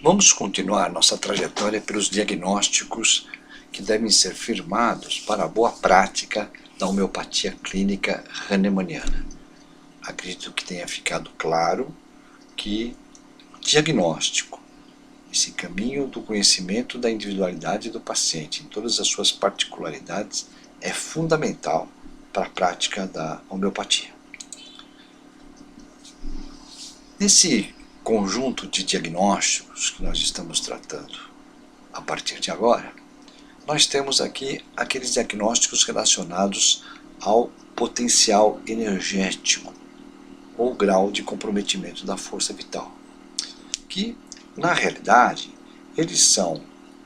Vamos continuar nossa trajetória pelos diagnósticos que devem ser firmados para a boa prática da homeopatia clínica hahnemanniana. Acredito que tenha ficado claro que o diagnóstico, esse caminho do conhecimento da individualidade do paciente, em todas as suas particularidades, é fundamental para a prática da homeopatia. Nesse conjunto de diagnósticos que nós estamos tratando a partir de agora, nós temos aqui aqueles diagnósticos relacionados ao potencial energético ou grau de comprometimento da força vital, que, na realidade, eles são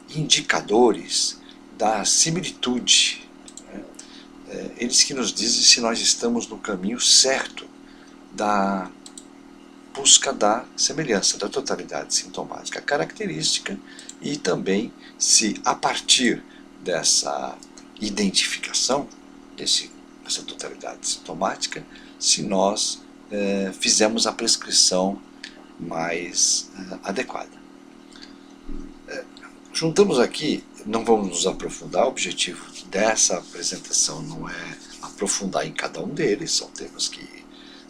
indicadores da similitude, né? Eles que nos dizem se nós estamos no caminho certo da busca da semelhança, da totalidade sintomática característica, e também se a partir dessa identificação, dessa totalidade sintomática, se nós fizemos a prescrição mais adequada. Juntamos aqui, não vamos nos aprofundar, o objetivo dessa apresentação não é aprofundar em cada um deles, são temas que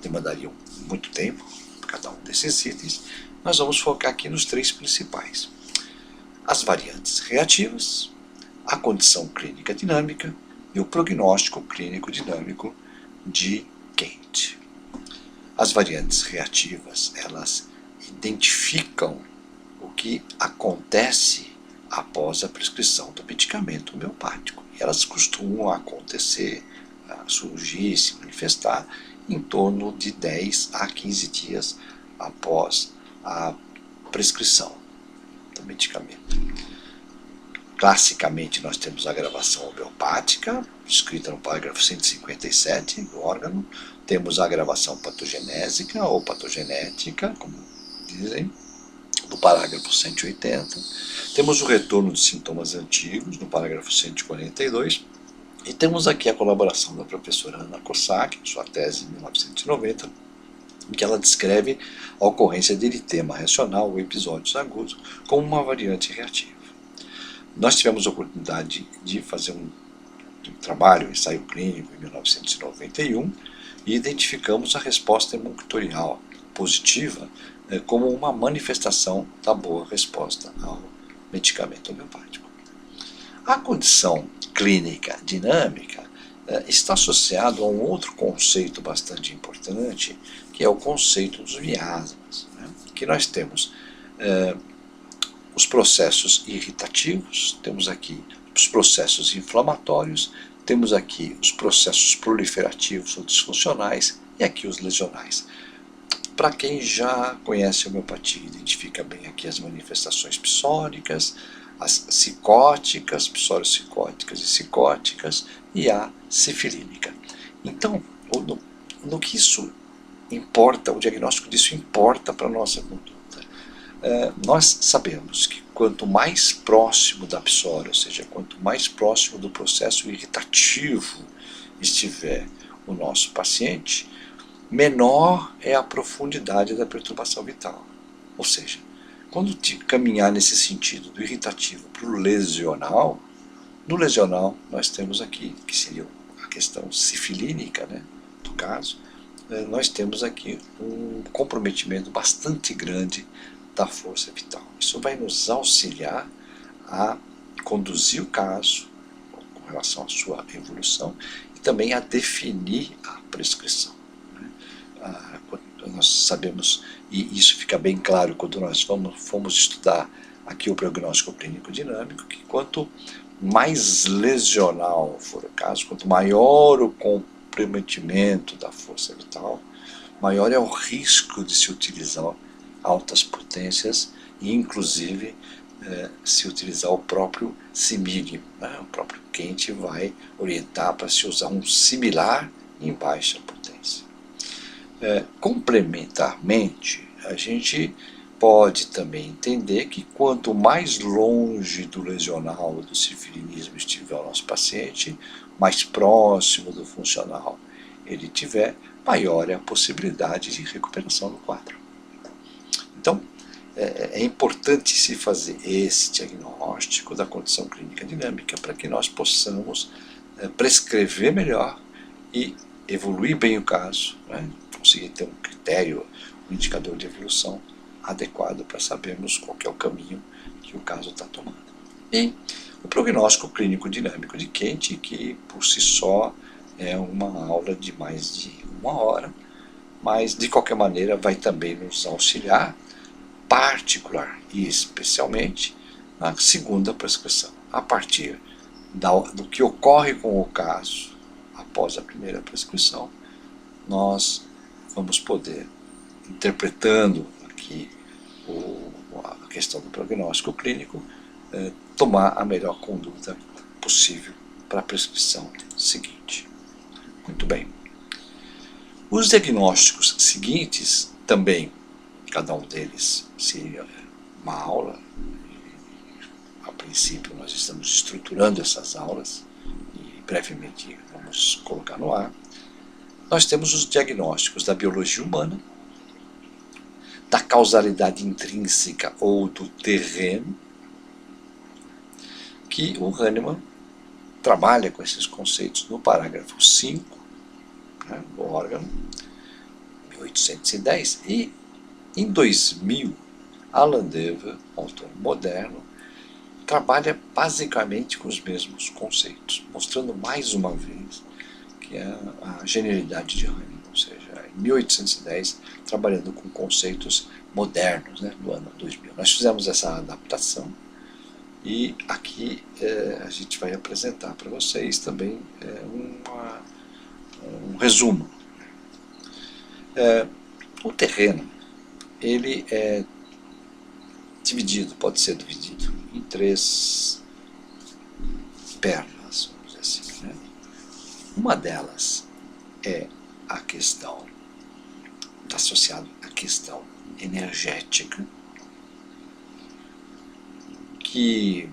demandariam muito tempo, cada um desses itens. Nós vamos focar aqui nos três principais: as variantes reativas, a condição clínica dinâmica e o prognóstico clínico dinâmico de Kent. As variantes reativas, elas identificam o que acontece após a prescrição do medicamento homeopático. E elas costumam acontecer, surgir, se manifestar em torno de 10 a 15 dias após a prescrição do medicamento. Classicamente, nós temos a agravação homeopática, descrita no parágrafo 157 do órgão. Temos a agravação patogenésica ou patogenética, como dizem, do parágrafo 180. Temos o retorno de sintomas antigos, no parágrafo 142. E temos aqui a colaboração da professora Ana Cossack, sua tese de 1990, em que ela descreve a ocorrência de eritema reacional ou episódios agudos como uma variante reativa. Nós tivemos a oportunidade de fazer um trabalho, um ensaio clínico, em 1991, e identificamos a resposta emocional positiva como uma manifestação da boa resposta ao medicamento homeopático. A condição clínica dinâmica está associado a um outro conceito bastante importante, que é o conceito dos miasmas, né? Que nós temos os processos irritativos, temos aqui os processos inflamatórios, temos aqui os processos proliferativos ou disfuncionais e aqui os lesionais. Para quem já conhece a homeopatia, identifica bem aqui as manifestações psóricas, as psicóticas, psoropsicóticas e psicóticas, e a sifilínica. Então, no que isso importa, o diagnóstico disso importa para a nossa conduta. Nós sabemos que quanto mais próximo da psora, ou seja, quanto mais próximo do processo irritativo estiver o nosso paciente, menor é a profundidade da perturbação vital. Ou seja, quando caminhar nesse sentido do irritativo para o lesional, no lesional nós temos aqui, que seria a questão sifilínica, né, do caso, nós temos aqui um comprometimento bastante grande da força vital. Isso vai nos auxiliar a conduzir o caso com relação à sua evolução e também a definir a prescrição. Nós sabemos, e isso fica bem claro quando nós fomos estudar aqui o prognóstico clínico dinâmico, que quanto mais lesional for o caso, quanto maior o comprometimento da força vital, maior é o risco de se utilizar altas potências e inclusive se utilizar o próprio simílio, né? O próprio Kent vai orientar para se usar um similar em baixa potência. Complementarmente, a gente pode também entender que quanto mais longe do lesional, do sifilinismo estiver o nosso paciente, mais próximo do funcional ele tiver, maior é a possibilidade de recuperação do quadro. Então, é importante se fazer esse diagnóstico da condição clínica dinâmica para que nós possamos prescrever melhor e evoluir bem o caso, né? Conseguir ter um critério, um indicador de evolução adequado para sabermos qual é o caminho que o caso está tomando. E o prognóstico clínico dinâmico de Kent, que por si só é uma aula de mais de 1 hora, mas de qualquer maneira vai também nos auxiliar, particular e especialmente, na segunda prescrição. A partir do que ocorre com o caso após a primeira prescrição, nós vamos poder, interpretando aqui a questão do prognóstico clínico, tomar a melhor conduta possível para a prescrição seguinte. Muito bem. Os diagnósticos seguintes também, cada um deles seria uma aula. A princípio nós estamos estruturando essas aulas e brevemente vamos colocar no ar. Nós temos os diagnósticos da biologia humana, da causalidade intrínseca ou do terreno, que o Hahnemann trabalha com esses conceitos no parágrafo 5, né, do órgão, 1810, e em 2000, Alan Dever, autor moderno, trabalha basicamente com os mesmos conceitos, mostrando mais uma vez que é a genialidade de Hahnemann, ou seja, em 1810, trabalhando com conceitos modernos, né, do ano 2000. Nós fizemos essa adaptação e aqui a gente vai apresentar para vocês também um resumo. O terreno, ele é dividido, pode ser dividido em 3 pernas, vamos dizer assim, né? Uma delas é a questão, está associada à questão energética, que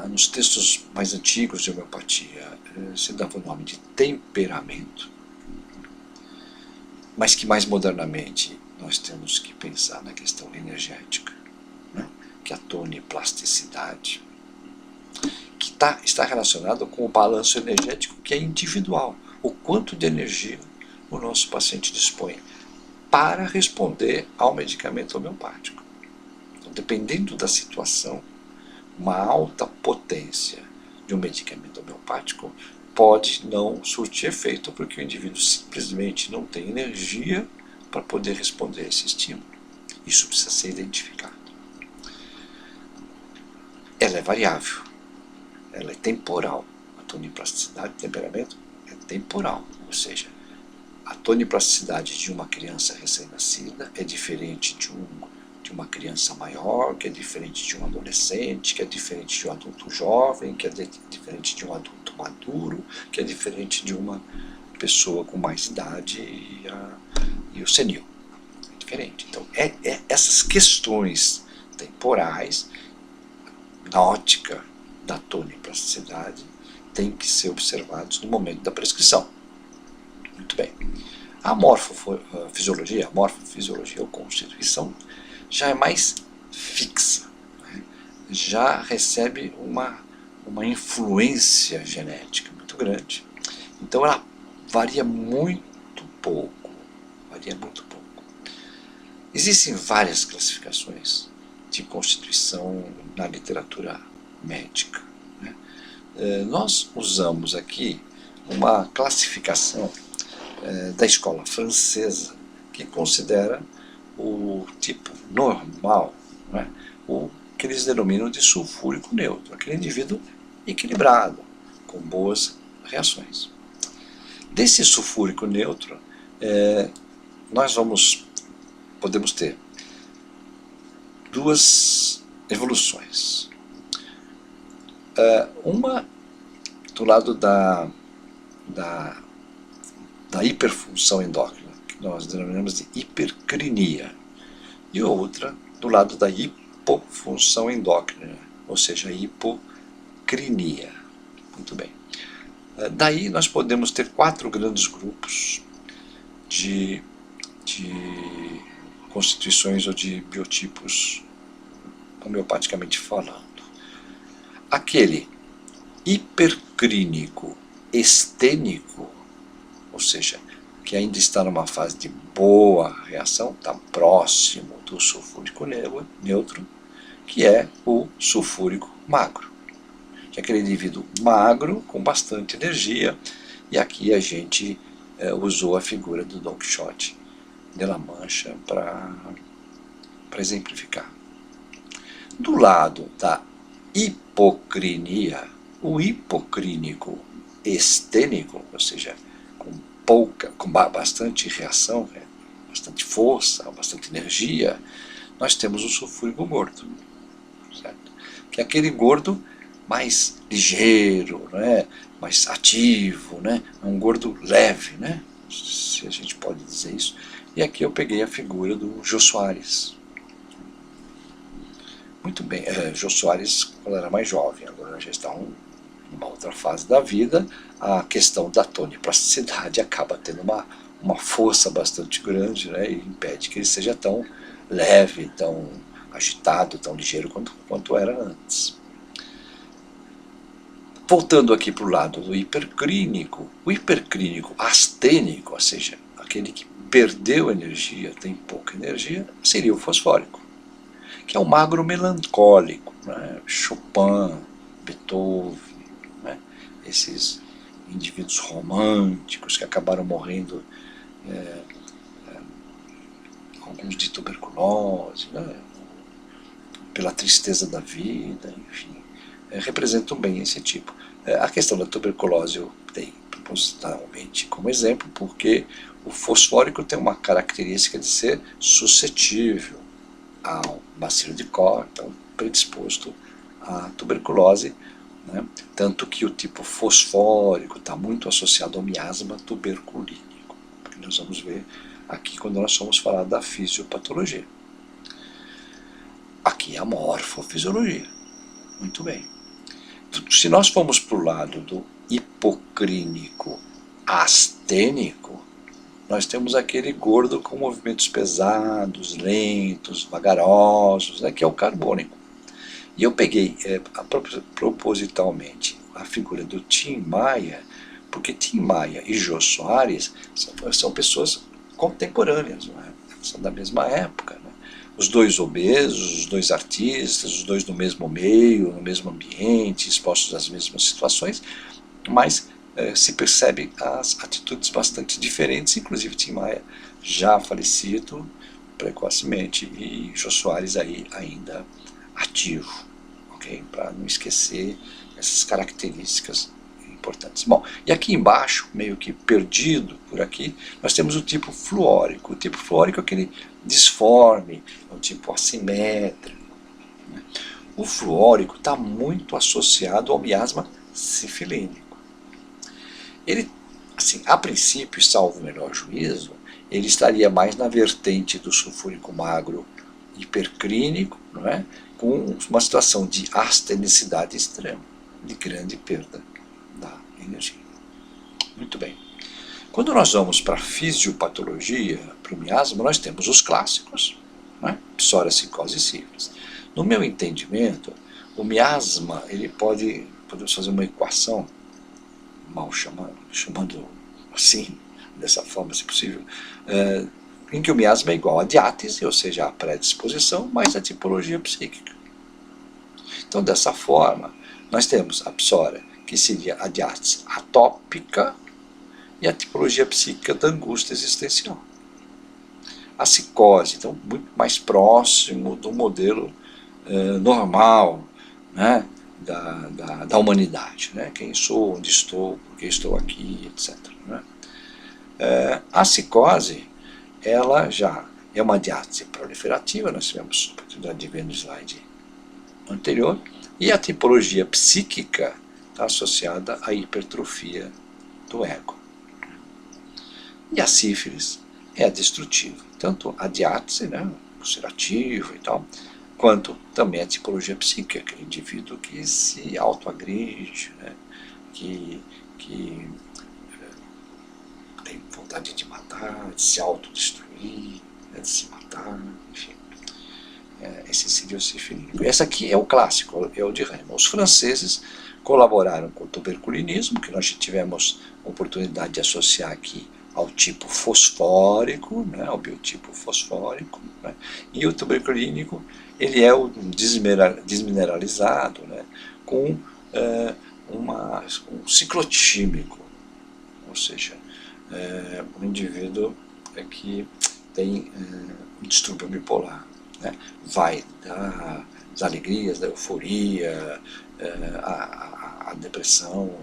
nos textos mais antigos de homeopatia se dava o nome de temperamento, mas que mais modernamente nós temos que pensar na questão energética, né? Que é a toniplasticidade, que está relacionado com o balanço energético, que é individual, o quanto de energia o nosso paciente dispõe para responder ao medicamento homeopático. Então, dependendo da situação, uma alta potência de um medicamento homeopático pode não surtir efeito porque o indivíduo simplesmente não tem energia para poder responder a esse estímulo. Isso precisa ser identificado. Ela é variável, ela é temporal. A toniplasticidade do temperamento é temporal, ou seja, a toniplasticidade de uma criança recém-nascida é diferente de uma criança maior, que é diferente de um adolescente, que é diferente de um adulto jovem, que é diferente de um adulto maduro, que é diferente de uma pessoa com mais idade e o senil. É diferente. Então, essas questões temporais, na ótica da toniplasticidade, têm que ser observados no momento da prescrição. Muito bem. A morfofisiologia ou constituição já é mais fixa, né? Já recebe uma influência genética muito grande. Então ela varia muito pouco. Existem várias classificações de constituição na literatura médica, né? Nós usamos aqui uma classificação da escola francesa, que considera o tipo normal, né, o que eles denominam de sulfúrico neutro, aquele indivíduo equilibrado, com boas reações. Desse sulfúrico neutro, nós podemos ter 2 evoluções. Uma do lado da hiperfunção endócrina, que nós denominamos de hipercrinia, e outra do lado da hipofunção endócrina, ou seja, hipocrinia. Muito bem. Daí nós podemos ter 4 grandes grupos de constituições ou de biotipos, homeopaticamente falando. Aquele hipercrínico estênico, ou seja, que ainda está numa fase de boa reação, está próximo do sulfúrico neutro, que é o sulfúrico magro, que é aquele indivíduo magro, com bastante energia, e aqui a gente usou a figura do Don Quixote de La Mancha para exemplificar. Do lado da hipocrinia, o hipocrínico estênico, ou seja, com bastante reação, bastante força, bastante energia, nós temos o sulfúrico gordo, certo? Que é aquele gordo mais ligeiro, né? Mais ativo, né? É um gordo leve, né? Se a gente pode dizer isso. E aqui eu peguei a figura do Jô Soares. Muito bem, Jô Soares quando era mais jovem, agora já está numa outra fase da vida, a questão da toniplasticidade acaba tendo uma força bastante grande, né, e impede que ele seja tão leve, tão agitado, tão ligeiro quanto era antes. Voltando aqui para o lado do hipercrínico, o hipercrínico astênico, ou seja, aquele que perdeu energia, tem pouca energia, seria o fosfórico, que é o magro melancólico, né? Chopin, Beethoven, né? Esses indivíduos românticos que acabaram morrendo, alguns de tuberculose, né? Pela tristeza da vida, enfim, representam bem esse tipo. A questão da tuberculose eu dei propositalmente como exemplo, porque o fosfórico tem uma característica de ser suscetível ao bacilo de Koch, então predisposto à tuberculose, né? Tanto que o tipo fosfórico está muito associado ao miasma tuberculínico, que nós vamos ver aqui quando nós vamos falar da fisiopatologia. Aqui é a morfofisiologia. Muito bem. Se nós formos para o lado do hipocrínico astênico, nós temos aquele gordo com movimentos pesados, lentos, vagarosos, né, que é o carbônico. E eu peguei propositalmente a figura do Tim Maia, porque Tim Maia e Jô Soares são pessoas contemporâneas, né? São da mesma época. Né? Os dois obesos, os dois artistas, os dois no mesmo meio, no mesmo ambiente, expostos às mesmas situações, mas se percebe as atitudes bastante diferentes, inclusive Tim Maia já falecido precocemente e Jô Soares aí ainda ativo, ok? Para não esquecer essas características importantes. Bom, e aqui embaixo, meio que perdido por aqui, nós temos o tipo fluórico. O tipo fluórico é aquele disforme, é um tipo assimétrico. Né? O fluórico está muito associado ao miasma sifilínico. Ele, assim, a princípio, salvo o melhor juízo, ele estaria mais na vertente do sulfúrico magro hipercrínico, não é? Com uma situação de astenicidade extrema, de grande perda da energia. Muito bem. Quando nós vamos para a fisiopatologia, para o miasma, nós temos os clássicos, né? Psoriacicose e sífilis. No meu entendimento, o miasma, ele podemos fazer uma equação, mal chamando assim, dessa forma, se possível, em que o miasma é igual a diátese, ou seja, a predisposição, mais a tipologia psíquica. Então, dessa forma, nós temos a psória, que seria a diátese atópica, e a tipologia psíquica da angústia existencial. A psicose, então, muito mais próximo do modelo normal, né, da humanidade. Né? Quem sou, onde estou, por que estou aqui, etc. Né? A psicose, ela já é uma diátese proliferativa, nós tivemos a oportunidade de ver no slide anterior, e a tipologia psíquica está associada à hipertrofia do ego. E a sífilis é a destrutiva, tanto a diátese, né, ulcerativo e tal, quanto também a tipologia psíquica, aquele indivíduo que se autoagride, né, que tem vontade de matar, de se autodestruir, né, de se matar. evitar, enfim. Esse seria o sifilínico. Esse aqui é o clássico, é o de Hahnemann. Os franceses colaboraram com o tuberculinismo, que nós tivemos a oportunidade de associar aqui ao tipo fosfórico, né, ao biotipo fosfórico, né, e o tuberculínico ele é o desmineralizado, né, com um ciclotímico, ou seja, um indivíduo que tem um distúrbio bipolar, né, vai das alegrias, da euforia, a depressão,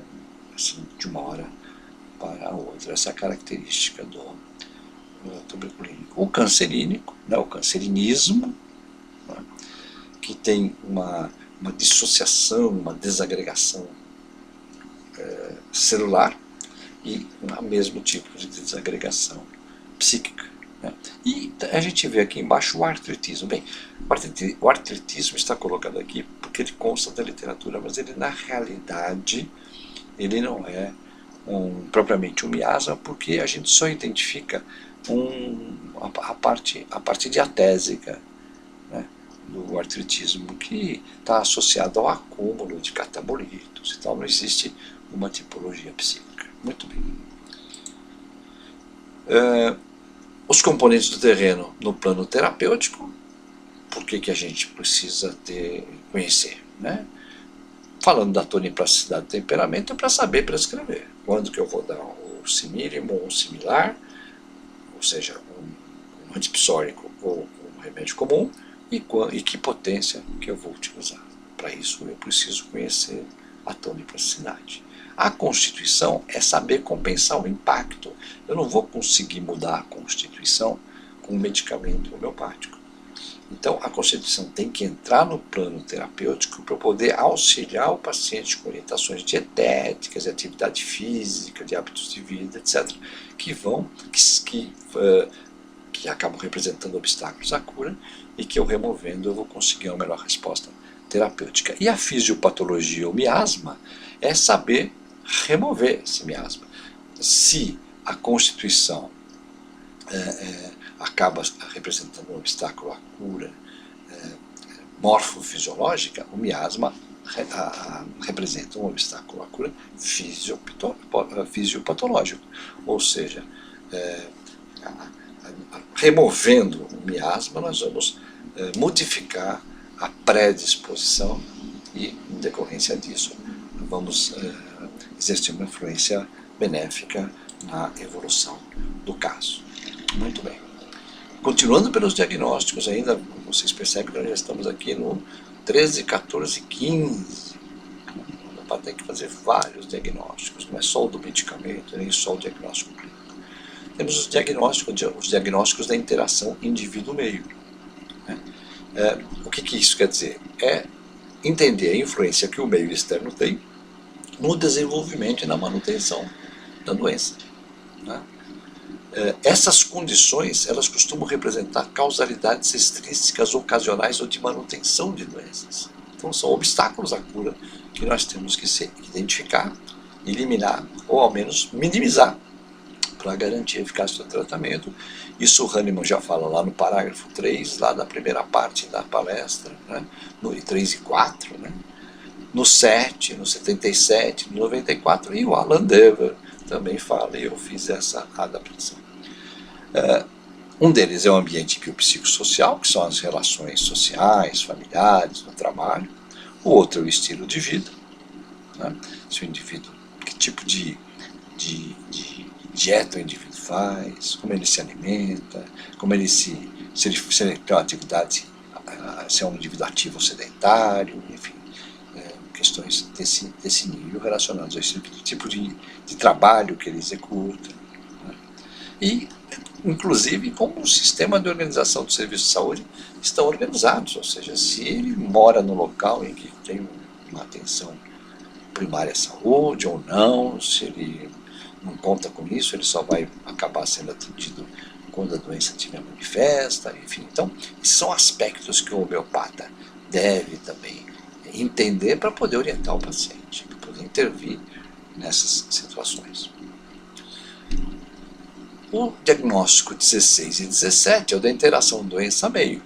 assim, de uma hora para a outra. Essa é a característica do tuberculínico. O cancerínico, né, o cancerinismo, né, que tem uma dissociação, uma desagregação celular e o mesmo tipo de desagregação psíquica. Né. E a gente vê aqui embaixo o artritismo. Bem, o artritismo está colocado aqui porque ele consta da literatura, mas ele na realidade ele não é propriamente um miasma, porque a gente só identifica a parte diatésica, né, do artritismo, que está associado ao acúmulo de catabolitos. Então não existe uma tipologia psíquica. Muito bem. Os componentes do terreno no plano terapêutico, por que a gente precisa conhecer, né? Falando da toniplasticidade do temperamento, é para saber prescrever. Quando que eu vou dar o simílimo ou um similar, ou seja, um antipsórico ou um remédio comum, e que potência que eu vou utilizar. Para isso eu preciso conhecer a toniplasticidade. A constituição é saber compensar o impacto. Eu não vou conseguir mudar a constituição com um medicamento homeopático. Então, a constituição tem que entrar no plano terapêutico para poder auxiliar o paciente com orientações dietéticas, de atividade física, de hábitos de vida, etc., que acabam representando obstáculos à cura e que eu removendo eu vou conseguir uma melhor resposta terapêutica. E a fisiopatologia, o miasma, é saber remover esse miasma. Se a constituição acaba representando um obstáculo à cura morfofisiológica, o miasma representa um obstáculo à cura fisiopatológico. Ou seja, removendo o miasma, nós vamos modificar a predisposição e, em decorrência disso, vamos exercer uma influência benéfica na evolução do caso. Muito bem. Continuando pelos diagnósticos ainda, vocês percebem que nós já estamos aqui no 13, 14, 15. Tem que fazer vários diagnósticos, não é só o do medicamento, nem só o diagnóstico clínico. Temos os diagnósticos da interação indivíduo-meio. Né? O que isso quer dizer? É entender a influência que o meio externo tem no desenvolvimento e na manutenção da doença. Né? Essas condições, elas costumam representar causalidades extrínsecas ocasionais ou de manutenção de doenças. Então são obstáculos à cura que nós temos que identificar, eliminar ou ao menos minimizar para garantir a eficácia do tratamento. Isso o Hahnemann já fala lá no parágrafo 3, lá da primeira parte da palestra, né? No 3 e 4, né? No 7, no 77, no 94, e o Alan Dever também fala, e eu fiz essa adaptação. Um deles é o ambiente biopsicossocial, que são as relações sociais, familiares, no trabalho. O outro é o estilo de vida, né? Se o indivíduo, que tipo de dieta o indivíduo faz, como ele se alimenta, como ele se ele tem uma atividade, se é um indivíduo ativo ou sedentário, enfim, questões desse nível relacionadas a esse tipo de trabalho que ele executa. Né? E, inclusive, como o sistema de organização do serviço de saúde estão organizados, ou seja, se ele mora no local em que tem uma atenção primária à saúde ou não, se ele não conta com isso, ele só vai acabar sendo atendido quando a doença estiver manifesta, enfim. Então, esses são aspectos que o homeopata deve também entender para poder orientar o paciente, para poder intervir nessas situações. O diagnóstico 16 e 17 é o da interação doença-meio,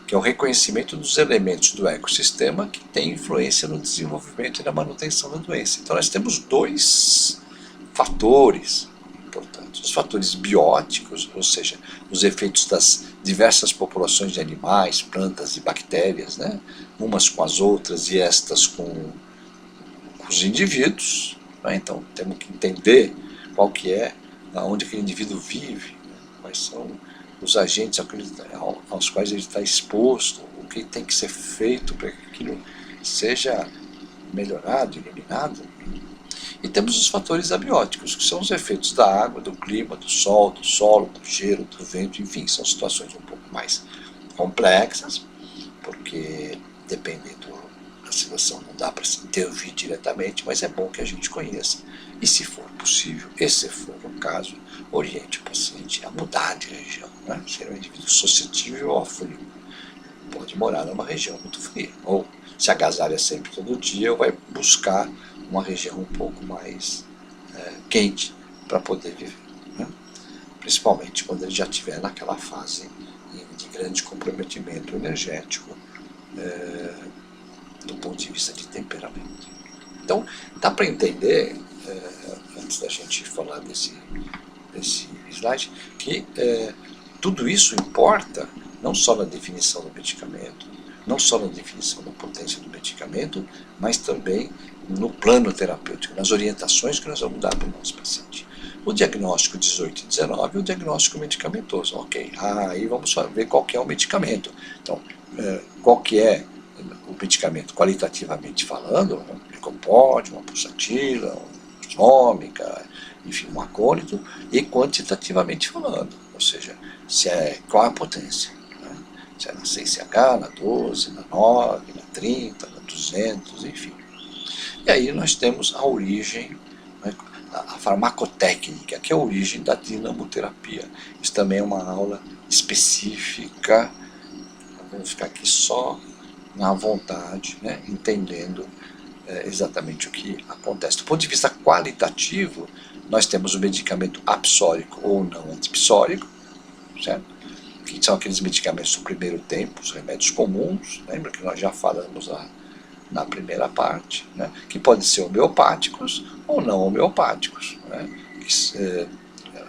que é o reconhecimento dos elementos do ecossistema que têm influência no desenvolvimento e na manutenção da doença. Então nós temos dois fatores importantes. Os fatores bióticos, ou seja, os efeitos das diversas populações de animais, plantas e bactérias, né? Umas com as outras e estas com os indivíduos. Né? Então temos que entender qual que é, onde aquele indivíduo vive, né? Quais são os agentes aos quais ele está exposto, o que tem que ser feito para que aquilo seja melhorado, eliminado. E temos os fatores abióticos, que são os efeitos da água, do clima, do sol, do solo, do cheiro, do vento, enfim, são situações um pouco mais complexas, porque dependendo da situação não dá para se intervir diretamente, mas é bom que a gente conheça. E se for possível, e se for o caso, oriente o paciente a mudar de região, né? Ser um indivíduo suscetível ao frio. Pode morar numa região muito fria, ou se agasalha sempre todo dia, ou vai buscar uma região um pouco mais quente para poder viver, né? Principalmente quando ele já estiver naquela fase de grande comprometimento energético do ponto de vista de temperamento. Então, dá para entender, antes da gente falar desse slide, que tudo isso importa não só na definição do medicamento, não só na definição da potência do medicamento, mas também no plano terapêutico, nas orientações que nós vamos dar para o nosso paciente. O diagnóstico 18 e 19 é o diagnóstico medicamentoso. Ok, aí vamos ver qual que é o medicamento. Então, qual que é o medicamento qualitativamente falando, um glicopódio, uma pulsatila, uma ômica, enfim, um acônito, e quantitativamente falando, ou seja, qual é a potência, né? Se é na 6CH, na 12, na 9, na 30, na 200, enfim. E aí nós temos a origem, né, a farmacotécnica, que é a origem da dinamoterapia. Isso também é uma aula específica, vamos ficar aqui só na vontade, né, entendendo exatamente o que acontece. Do ponto de vista qualitativo, nós temos o medicamento apsórico ou não antipsórico, certo? Que são aqueles medicamentos do primeiro tempo, os remédios comuns, lembra que nós já falamos lá na primeira parte, né? Que podem ser homeopáticos ou não homeopáticos, né?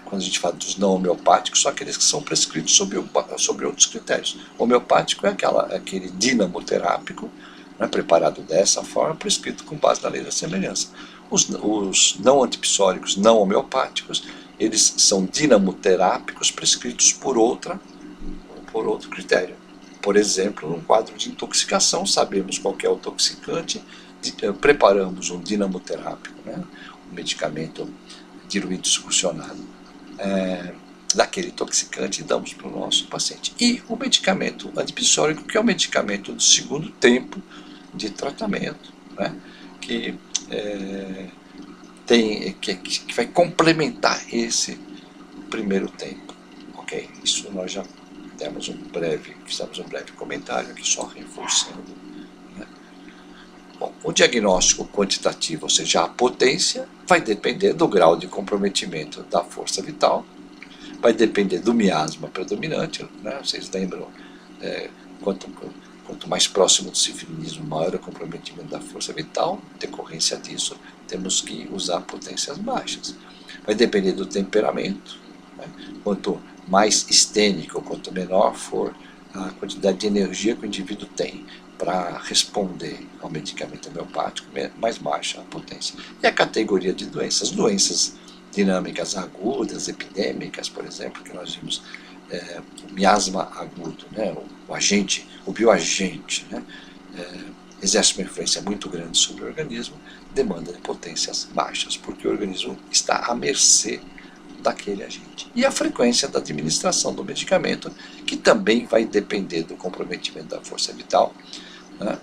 Quando a gente fala dos não homeopáticos, são aqueles que são prescritos sobre outros critérios. O homeopático é aquele dinamoterápico, né, preparado dessa forma, prescrito com base na lei da semelhança. Os não antipsóricos, não homeopáticos, eles são dinamoterápicos prescritos por outro critério. Por exemplo, num quadro de intoxicação, sabemos qual é o toxicante, preparamos um dinamoterápico, né, um medicamento diluído solucionado daquele intoxicante e damos para o nosso paciente. E o medicamento antipsórico, que é o medicamento do segundo tempo de tratamento, né, que vai complementar esse primeiro tempo. Ok? Isso nós já fizemos um breve comentário aqui, só reforçando. Né? Bom, o diagnóstico quantitativo, ou seja, a potência, vai depender do grau de comprometimento da força vital, vai depender do miasma predominante, né? Vocês lembram, quanto mais próximo do sifilinismo, maior o comprometimento da força vital. Em decorrência disso, temos que usar potências baixas. Vai depender do temperamento, né? Quanto mais estênico, quanto menor for a quantidade de energia que o indivíduo tem para responder ao medicamento homeopático, mais baixa a potência. E a categoria de doenças dinâmicas agudas, epidêmicas, por exemplo, que nós vimos o miasma agudo, né, o bioagente, né, exerce uma influência muito grande sobre o organismo, demanda de potências baixas, porque o organismo está à mercê daquele agente. E a frequência da administração do medicamento, que também vai depender do comprometimento da força vital. Né?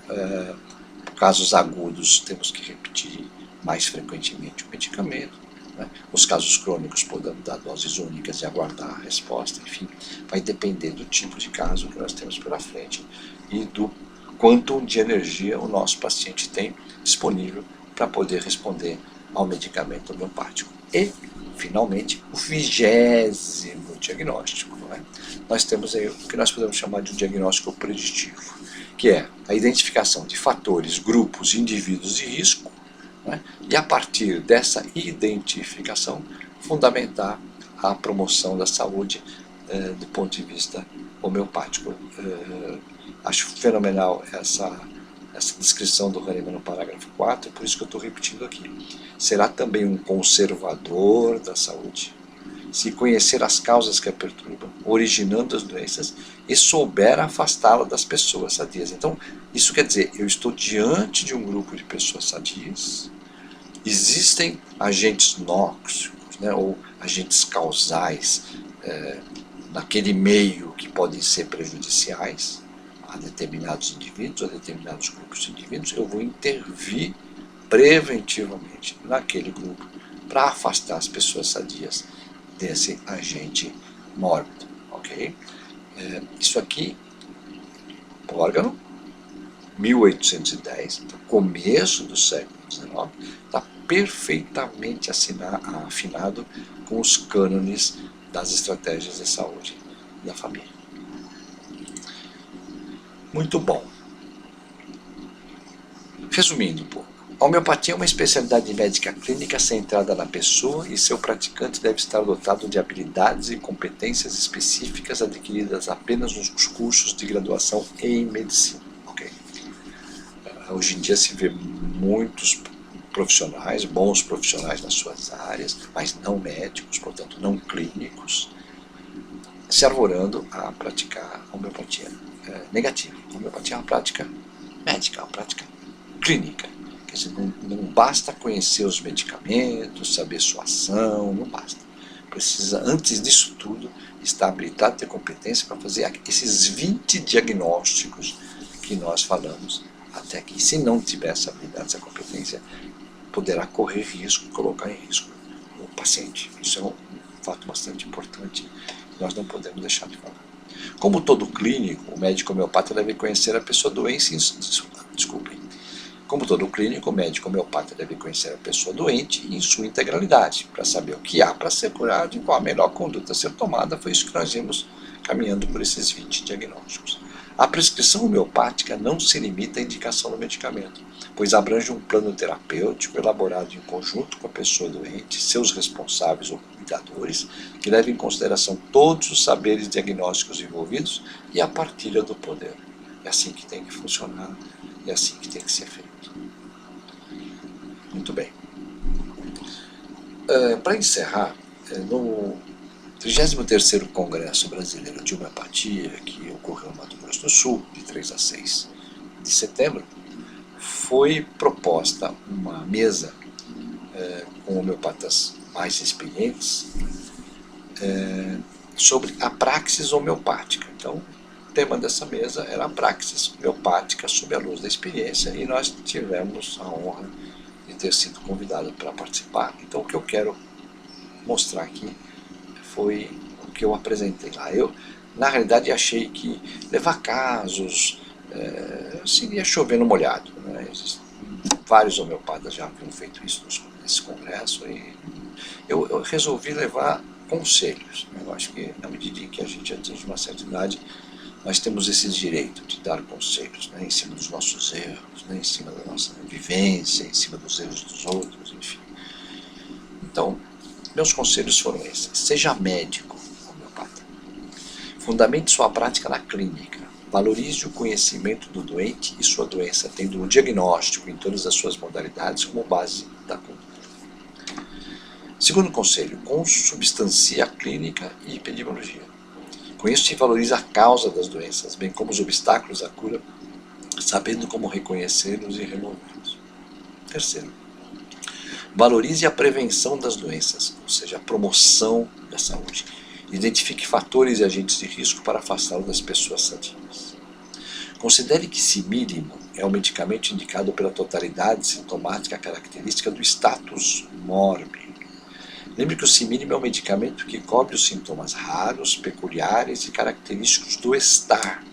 Casos agudos, temos que repetir mais frequentemente o medicamento. Né? Os casos crônicos podemos dar doses únicas e aguardar a resposta. Enfim, vai depender do tipo de caso que nós temos pela frente e do quanto de energia o nosso paciente tem disponível para poder responder ao medicamento homeopático. E finalmente, o 20º diagnóstico. Não é? Nós temos aí o que nós podemos chamar de um diagnóstico preditivo, que é a identificação de fatores, grupos, indivíduos de risco, né? E a partir dessa identificação, fundamentar a promoção da saúde do ponto de vista homeopático. Acho fenomenal essa descrição do Hahnemann no parágrafo 4, por isso que eu estou repetindo aqui. Será também um conservador da saúde, se conhecer as causas que a perturbam, originando as doenças, e souber afastá-la das pessoas sadias. Então, isso quer dizer, eu estou diante de um grupo de pessoas sadias, existem agentes nóxicos, né, ou agentes causais naquele meio que podem ser prejudiciais a determinados indivíduos, a determinados grupos de indivíduos. Eu vou intervir preventivamente naquele grupo para afastar as pessoas sadias desse agente mórbido, ok? Isso aqui, órgão, 1810, no começo do século XIX, está perfeitamente afinado com os cânones das estratégias de saúde da família. Muito bom. Resumindo um pouco, a homeopatia é uma especialidade médica clínica centrada na pessoa e seu praticante deve estar dotado de habilidades e competências específicas adquiridas apenas nos cursos de graduação em medicina. Okay? Hoje em dia se vê muitos profissionais, bons profissionais nas suas áreas, mas não médicos, portanto não clínicos, se arvorando a praticar a homeopatia negativa. A homeopatia é uma prática médica, uma prática clínica. Quer dizer, não basta conhecer os medicamentos, saber sua ação, não basta. Precisa, antes disso tudo, estar habilitado, ter competência para fazer esses 20 diagnósticos que nós falamos até aqui. Se não tiver essa habilidade, essa competência, poderá correr risco, colocar em risco o paciente. Isso é um fato bastante importante, nós não podemos deixar de falar. Como todo clínico, o médico homeopata deve conhecer a pessoa doente Como todo clínico, o médico homeopata deve conhecer a pessoa doente em sua integralidade, para saber o que há para ser curado e qual a melhor conduta a ser tomada. Foi isso que nós vimos caminhando por esses 20 diagnósticos. A prescrição homeopática não se limita à indicação do medicamento, pois abrange um plano terapêutico elaborado em conjunto com a pessoa doente, seus responsáveis ou cuidadores, que leva em consideração todos os saberes diagnósticos envolvidos e a partilha do poder. É assim que tem que funcionar, é assim que tem que ser feito. Muito bem. Para encerrar, no 33º Congresso Brasileiro de Homeopatia, que ocorreu no Mato Grosso do Sul, de 3 a 6 de setembro, foi proposta uma mesa com homeopatas mais experientes sobre a praxis homeopática. Então, o tema dessa mesa era a praxis homeopática sob a luz da experiência, e nós tivemos a honra de ter sido convidado para participar. Então, o que eu quero mostrar aqui foi o que eu apresentei lá. Eu, na realidade, achei que levar casos seria chover no molhado, né? Vários homeopatas já haviam feito isso nesse congresso, e eu resolvi levar conselhos. Eu acho que, na medida em que a gente atinge uma certa idade, nós temos esse direito de dar conselhos, né, em cima dos nossos erros, né, em cima da nossa vivência, em cima dos erros dos outros, enfim. Então, meus conselhos foram esses. Seja médico homeopata. Fundamente sua prática na clínica. Valorize o conhecimento do doente e sua doença, tendo um diagnóstico em todas as suas modalidades como base da conduta. Segundo conselho, consubstancie a clínica e epidemiologia. Com isso, se valoriza a causa das doenças, bem como os obstáculos à cura, sabendo como reconhecê-los e removê-los. Terceiro, valorize a prevenção das doenças, ou seja, a promoção da saúde. Identifique fatores e agentes de risco para afastá-lo das pessoas sadias. Considere que simílimo é o medicamento indicado pela totalidade sintomática característica do status morbid. Lembre que o simílimo é um medicamento que cobre os sintomas raros, peculiares e característicos do estar,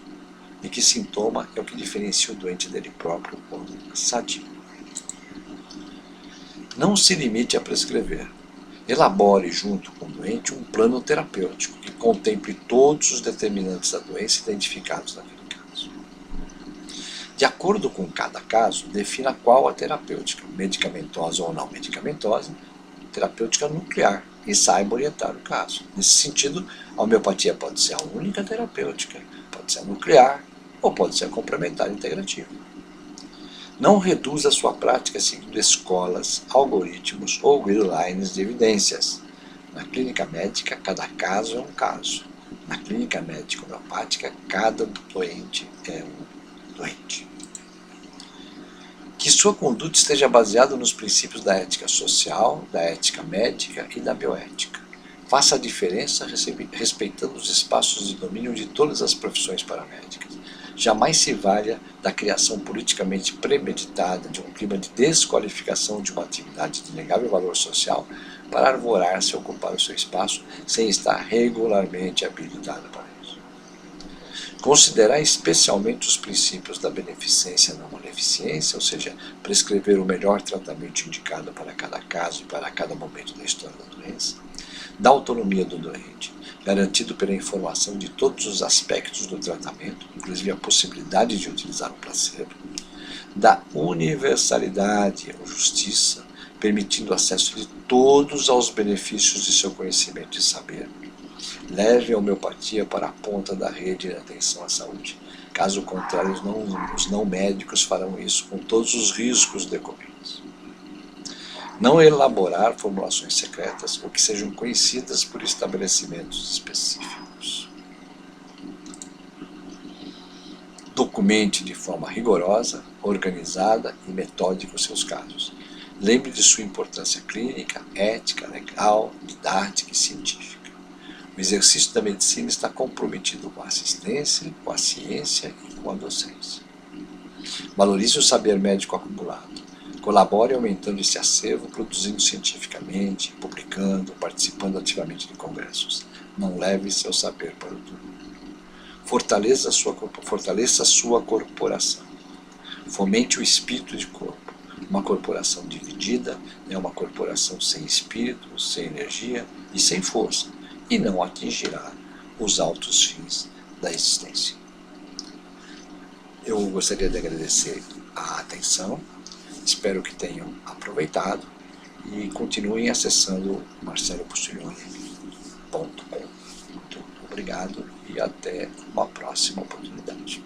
e que sintoma é o que diferencia o doente dele próprio quando sadio. Não se limite a prescrever. Elabore junto com o doente um plano terapêutico que contemple todos os determinantes da doença identificados naquele caso. De acordo com cada caso, defina qual a terapêutica, medicamentosa ou não medicamentosa, terapêutica nuclear, e saiba orientar o caso. Nesse sentido, a homeopatia pode ser a única terapêutica, pode ser a nuclear ou pode ser a complementar integrativa. Não reduza sua prática seguindo escolas, algoritmos ou guidelines de evidências. Na clínica médica, cada caso é um caso. Na clínica médica homeopática, cada doente é um doente. Que sua conduta esteja baseada nos princípios da ética social, da ética médica e da bioética. Faça a diferença respeitando os espaços de domínio de todas as profissões paramédicas. Jamais se valha da criação politicamente premeditada de um clima de desqualificação de uma atividade de inegável valor social para arvorar-se e ocupar o seu espaço sem estar regularmente habilitado para isso. Considerar especialmente os princípios da beneficência e não maleficência, ou seja, prescrever o melhor tratamento indicado para cada caso e para cada momento da história da doença. Da autonomia do doente, garantido pela informação de todos os aspectos do tratamento, inclusive a possibilidade de utilizar um placebo. Da universalidade ou justiça, permitindo o acesso de todos aos benefícios de seu conhecimento e saber. Leve a homeopatia para a ponta da rede de atenção à saúde. Caso contrário, os não médicos farão isso com todos os riscos decorrentes. Não elaborar formulações secretas ou que sejam conhecidas por estabelecimentos específicos. Documente de forma rigorosa, organizada e metódica os seus casos. Lembre de sua importância clínica, ética, legal, didática e científica. O exercício da medicina está comprometido com a assistência, com a ciência e com a docência. Valorize o saber médico acumulado. Colabore aumentando esse acervo, produzindo cientificamente, publicando, participando ativamente de congressos. Não leve seu saber para o túmulo. Fortaleça a sua corporação. Fomente o espírito de corpo. Uma corporação dividida é uma corporação sem espírito, sem energia e sem força, e não atingirá os altos fins da existência. Eu gostaria de agradecer a atenção, espero que tenham aproveitado e continuem acessando marcelopustiglione.com. Muito obrigado e até uma próxima oportunidade.